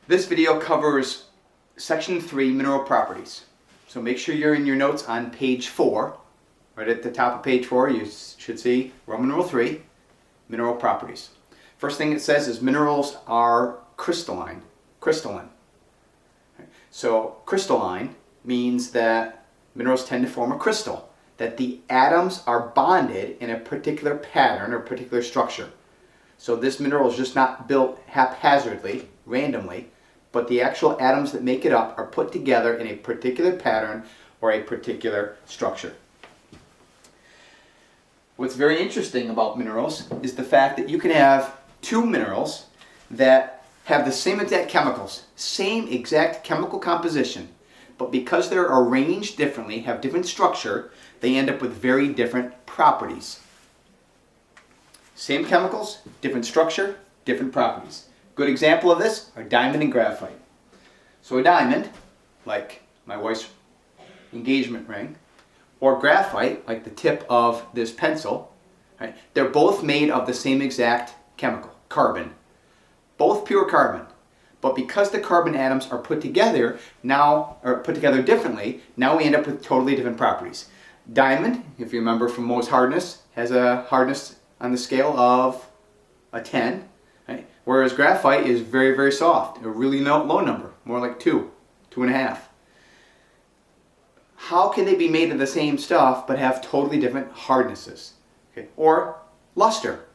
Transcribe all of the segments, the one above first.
This video covers section 3, mineral properties. So make sure you're in your notes on page 4. Right at the top of page 4 you should see Roman numeral 3, mineral properties. First thing it says is minerals are crystalline. So crystalline means that minerals tend to form a crystal, that the atoms are bonded in a particular pattern or particular structure. So this mineral is just not built haphazardly, randomly, but the actual atoms that make it up are put together in a particular pattern or a particular structure. What's very interesting about minerals is the fact that you can have two minerals that have the same exact chemicals, same exact chemical composition, but because they're arranged differently, have different structure, they end up with very different properties. Same chemicals, different structure, different properties. Good example of this are diamond and graphite. So a diamond, like my wife's engagement ring, or graphite, like the tip of this pencil, right? They're both made of the same exact chemical, carbon. Both pure carbon. But because the carbon atoms are put together differently, now we end up with totally different properties. Diamond, if you remember from Mohs hardness, has a hardness on the scale of a 10, right? Whereas graphite is very, very soft, a really low number, more like 2, 2.5. How can they be made of the same stuff but have totally different hardnesses? Okay. Or luster.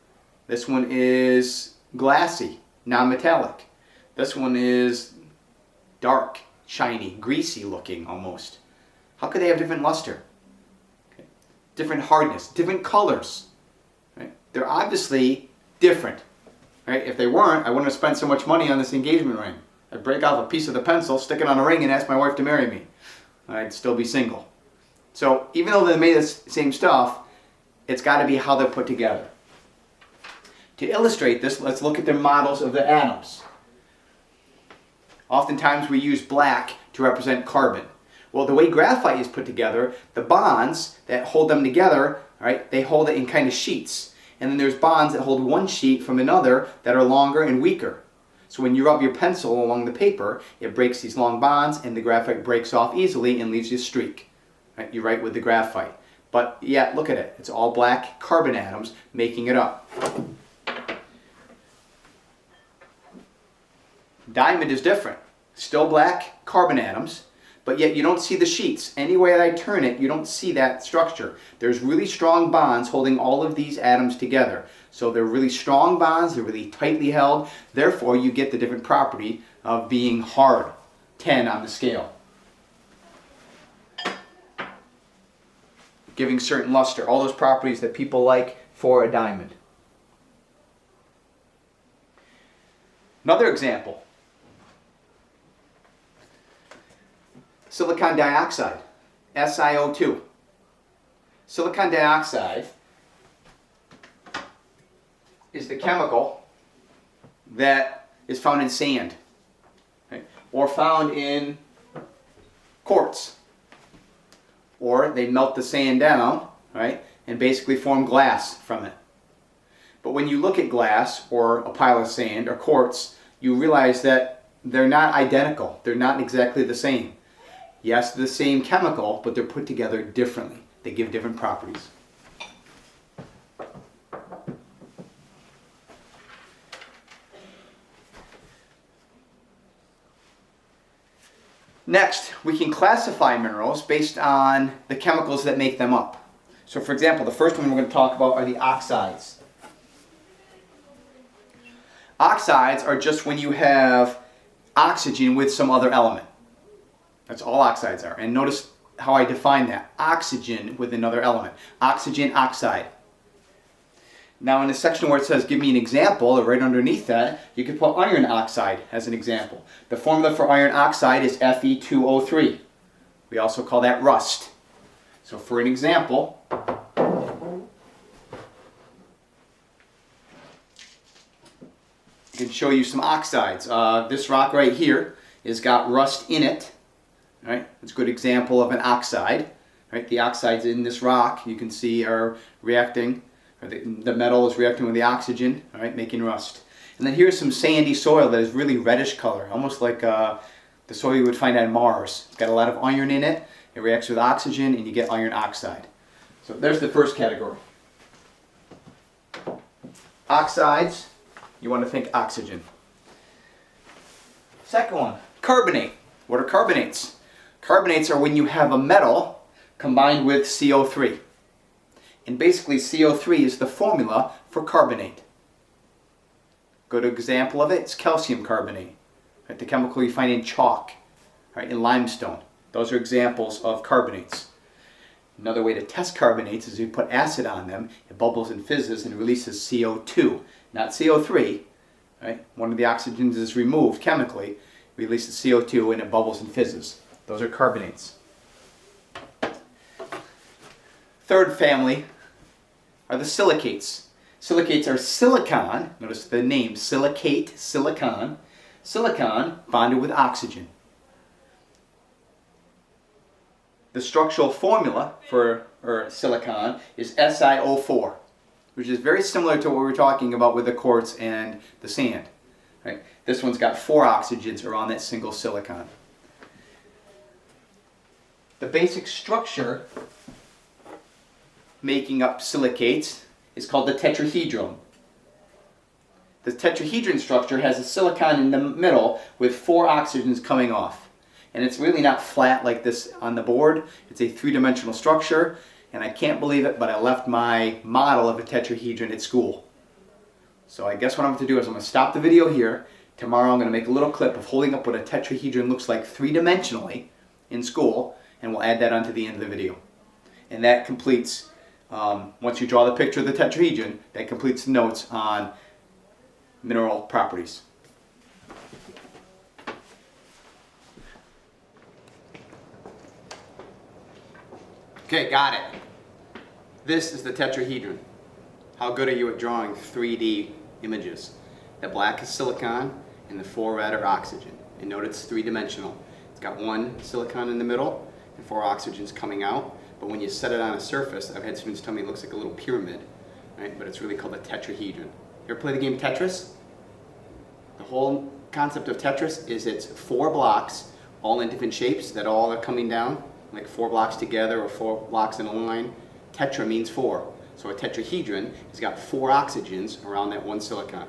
This one is glassy, non-metallic. This one is dark, shiny, greasy looking almost. How could they have different luster? Okay. Different hardness, different colors. Right? They're obviously different. Right? If they weren't, I wouldn't have spent so much money on this engagement ring. I'd break off a piece of the pencil, stick it on a ring, and ask my wife to marry me. I'd still be single. So even though they're made of the same stuff, it's got to be how they're put together. To illustrate this, let's look at the models of the atoms. Oftentimes we use black to represent carbon. Well, the way graphite is put together, the bonds that hold them together, right, they hold it in kind of sheets. And then there's bonds that hold one sheet from another that are longer and weaker. So when you rub your pencil along the paper, it breaks these long bonds and the graphite breaks off easily and leaves you a streak. Right? You write with the graphite. But yeah, look at it. It's all black carbon atoms making it up. Diamond is different. Still black carbon atoms, but yet you don't see the sheets. Any way that I turn it, you don't see that structure. There's really strong bonds holding all of these atoms together. So they're really strong bonds, they're really tightly held. Therefore, you get the different property of being hard, 10 on the scale. Giving certain luster, all those properties that people like for a diamond. Another example. Silicon dioxide, SiO2. Silicon dioxide is the chemical that is found in sand, right? Or found in quartz. Or they melt the sand down, right, and basically form glass from it. But when you look at glass or a pile of sand or quartz, you realize that they're not identical. They're not exactly the same. Yes, the same chemical, but they're put together differently. They give different properties. Next, we can classify minerals based on the chemicals that make them up. So for example, the first one we're going to talk about are the oxides. Oxides are just when you have oxygen with some other element. That's all oxides are. And notice how I define that. Oxygen with another element. Oxygen oxide. Now in the section where it says give me an example, right underneath that, you could put iron oxide as an example. The formula for iron oxide is Fe2O3. We also call that rust. So for an example, I can show you some oxides. This rock right here has got rust in it. Right? It's a good example of an oxide. Right? The oxides in this rock you can see are reacting, or the metal is reacting with the oxygen, right, making rust. And then here's some sandy soil that is really reddish color, almost like the soil you would find on Mars. It's got a lot of iron in it. It reacts with oxygen and you get iron oxide. So there's the first category. Oxides, you want to think oxygen. Second one, carbonate. What are carbonates? Carbonates are when you have a metal combined with CO3. And basically CO3 is the formula for carbonate. Good example of it, it's calcium carbonate. Right, the chemical you find in chalk, right, in limestone. Those are examples of carbonates. Another way to test carbonates is you put acid on them, it bubbles and fizzes and releases CO2, not CO3. Right? One of the oxygens is removed chemically, releases CO2 and it bubbles and fizzes. Those are carbonates. Third family are the silicates. Silicates are silicon, notice the name, silicate, silicon. Silicon bonded with oxygen. The structural formula for silicon is SiO4, which is very similar to what we were talking about with the quartz and the sand. Right? This one's got 4 oxygens around that single silicon. The basic structure making up silicates is called the tetrahedron. The tetrahedron structure has a silicon in the middle with 4 oxygens coming off. And it's really not flat like this on the board. It's a 3-dimensional structure, and I can't believe it, but I left my model of a tetrahedron at school. So I guess what I'm going to do is I'm going to stop the video here. Tomorrow I'm going to make a little clip of holding up what a tetrahedron looks like 3-dimensionally in school, and we'll add that onto the end of the video. And that completes, once you draw the picture of the tetrahedron, that completes the notes on mineral properties. Okay, got it. This is the tetrahedron. How good are you at drawing 3D images? The black is silicon and the 4 red are oxygen. And note it's 3-dimensional. It's got 1 silicon in the middle and 4 oxygens coming out. But when you set it on a surface, I've had students tell me it looks like a little pyramid, right? But it's really called a tetrahedron. You ever play the game Tetris? The whole concept of Tetris is it's 4 blocks, all in different shapes that all are coming down, like 4 blocks together or 4 blocks in a line. Tetra means 4. So a tetrahedron has got 4 oxygens around that 1 silicon.